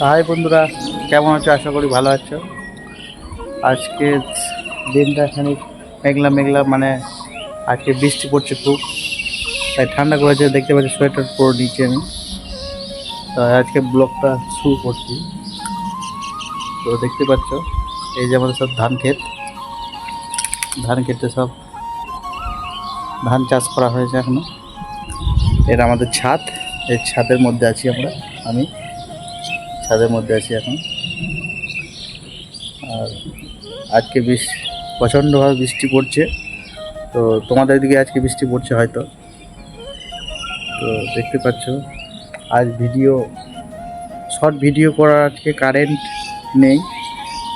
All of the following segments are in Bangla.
হাই বন্ধুরা, কেমন আছো? আশা করি ভালো আছো। আজকে দিনটা খানিক মেঘলা মেঘলা, মানে আজকে বৃষ্টি পড়ছে খুব, তাই ঠান্ডা করেছে। দেখতে পাচ্ছি সোয়েটার পরে নিচে আমি। তো আজকে ব্লগটা শুরু করছি। তো দেখতে পাচ্ছ এই যে আমাদের সব ধান ক্ষেতে সব ধান চাষ করা হয়েছে এখনো। এটা আমাদের ছাদ, এই ছাদের মধ্যে আছি আমি ছাদের মধ্যে আছি এখন। আর আজকে প্রচণ্ডভাবে বৃষ্টি পড়ছে। তো তোমাদের দিকে আজকে বৃষ্টি পড়ছে হয়তো। তো দেখতে পাচ্ছ আজ শর্ট ভিডিও করার আজকে কারেন্ট নেই।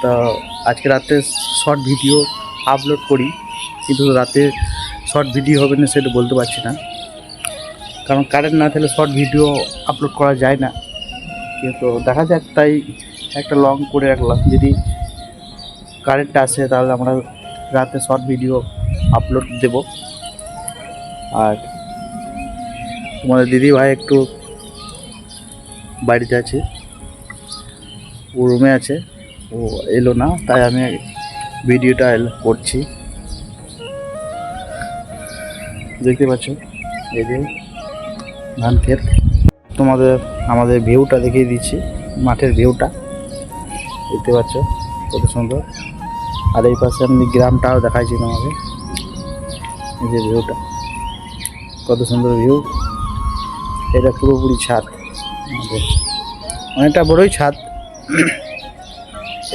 তো আজকে রাতে শর্ট ভিডিও আপলোড করি, কিন্তু রাতে শর্ট ভিডিও হবে না সেটা বলতে পারছি না, কারণ কারেন্ট না থাকলে শর্ট ভিডিও আপলোড করা যায় না। কিন্তু দেখা যাক, তাই একটা লং করে রাখলাম, যদি কারেন্ট আসে তাহলে আমরা রাতে শর্ট ভিডিও আপলোড দেব। আর তোমাদের দিদি ভাই একটু বাড়িতে আছে, ও রুমে আছে, ও এলো না, তাই আমি ভিডিওটা করছি। দেখতে পাচ্ছ এই যে ধান ক্ষেত। আমাদের ভিউটা দেখিয়ে দিচ্ছি, মাঠের ভিউটা দেখতে পাচ্ছ কত সুন্দর। আর এই পাশে আমি গ্রামটাও দেখাইছি তোমাকে, এই যে ভিউটা কত সুন্দর ভিউ। এটা পুরোপুরি ছাদ, অনেকটা বড়ই ছাদ।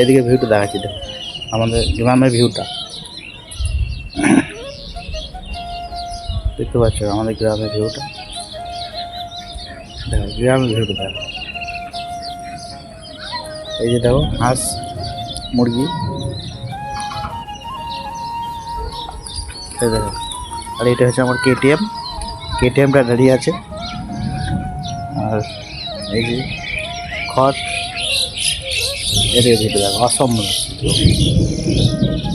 এদিকে ভিউটা দেখাচ্ছি, দেখো আমাদের গ্রামের ভিউটা দেখতে পাচ্ছ, আমাদের গ্রামের ভিউটা দেখো, গ্রামের ভিউটা দেখো। এই যে দেখো হাঁস মুরগি, দেখো। আর এটা হচ্ছে আমার কেটিএমটা দাঁড়িয়ে আছে। আর এই যে খড়, এদিকে ভিউটা দেখো, অসম্ভব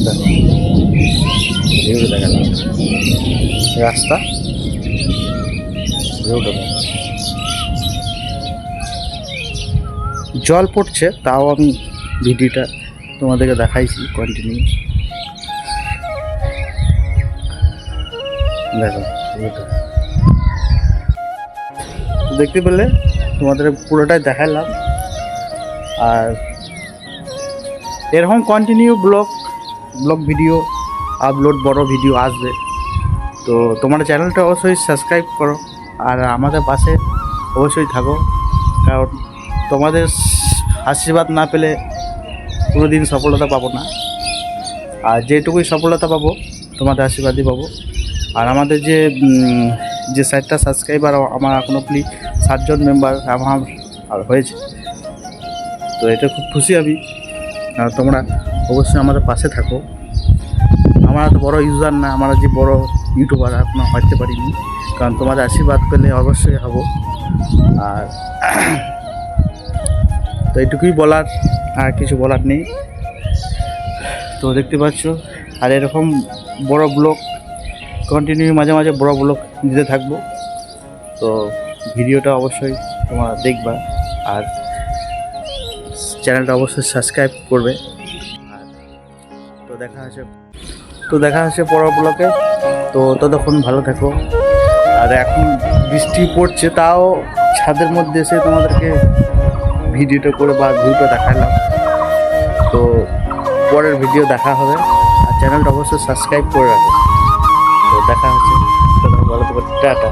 দেখো ভিউটা দেখালাম, রাস্তা ভিউটা দেখো। জল পড়ছে, তাও আমি ভিডিওটা তোমাদেরকে দেখাইছি কন্টিনিউ। দেখো ভিউটা দেখতে পেলে, তোমাদের পুরোটাই দেখালাম। আর এরকম কন্টিনিউ ব্লগ ভিডিও আপলোড, বড় ভিডিও আসবে। তো তোমার চ্যানেলটা অবশ্যই সাবস্ক্রাইব করো, আর আমাদের পাশে অবশ্যই থাকো, কারণ তোমাদের আশীর্বাদ না পেলে কোনোদিন সফলতা পাবো না। আর যেটুকুই সফলতা পাবো তোমাদের আশীর্বাদই পাবো। আর আমাদের যে 60টা সাবস্ক্রাইবার, আমার এখনও 60 জন মেম্বার আমার হয়েছে। তো এটা খুব খুশি আমি, তোমরা অবশ্যই আমাদের পাশে থাকো। আমরা তো বড় ইউজার না, আমরা যে বড় ইউটিউবার এখনো হতে পারিনি, কারণ তোমাদের আশীর্বাদ পেলে অবশ্যই হব। আর তো এইটুকুই বলার, আর কিছু বলার নেই। তো দেখতে পাচ্ছ, আর এরকম বড় ব্লগ কন্টিনিউ মাঝে মাঝে বড় ব্লগ দিতে থাকবো। তো ভিডিওটা অবশ্যই তোমরা দেখবা, আর চ্যানেলটা অবশ্যই সাবস্ক্রাইব করবে। আর তো দেখা হচ্ছে পরের ব্লগে। তো ততক্ষণ ভালো থাকো। আর এখন বৃষ্টি পড়ছে, তাও ছাদের মধ্যে এসে তোমাদেরকে ভিডিওটা করে বা ভিউটা দেখালাম। তো পরের ভিডিও দেখা হবে, আর চ্যানেলটা অবশ্যই সাবস্ক্রাইব করে রাখো। তো দেখা হচ্ছে, ভালো থাকো, টাটা।